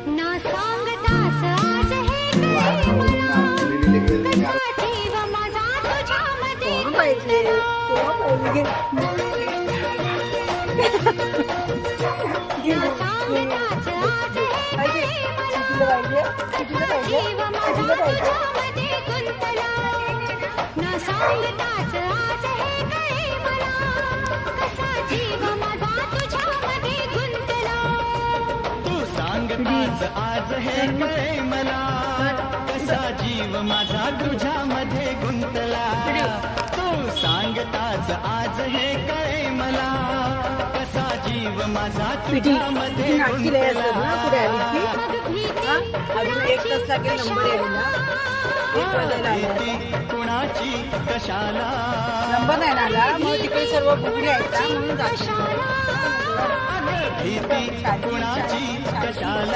ना सांगताच आज हे कळे मला कसा जीव माझा तुझ्यामध्ये गुंतला ना सांगताच आज हे कळे मला कसा जीव माझा तुझ्यामध्ये गुंतला ना सांगताच आज हे कळे मला कसा जीव माझा तुझ्यामध्ये गुंतला तू सांगताच आज हे कळे मला कसा जीव माझा तुझ्यामध्ये गुंतला तू सांगताच आज हे कळे मला कसा जीव माझा तुझ्यामध्ये गुंतला अजून 1 तास लागेल नंबर यायला ना भीती कुणाची कशाला नंबर नाही ना आला मग तिकडे सर्व बुगडी आहेत म्हणून जातो भीती कुणाची कशाला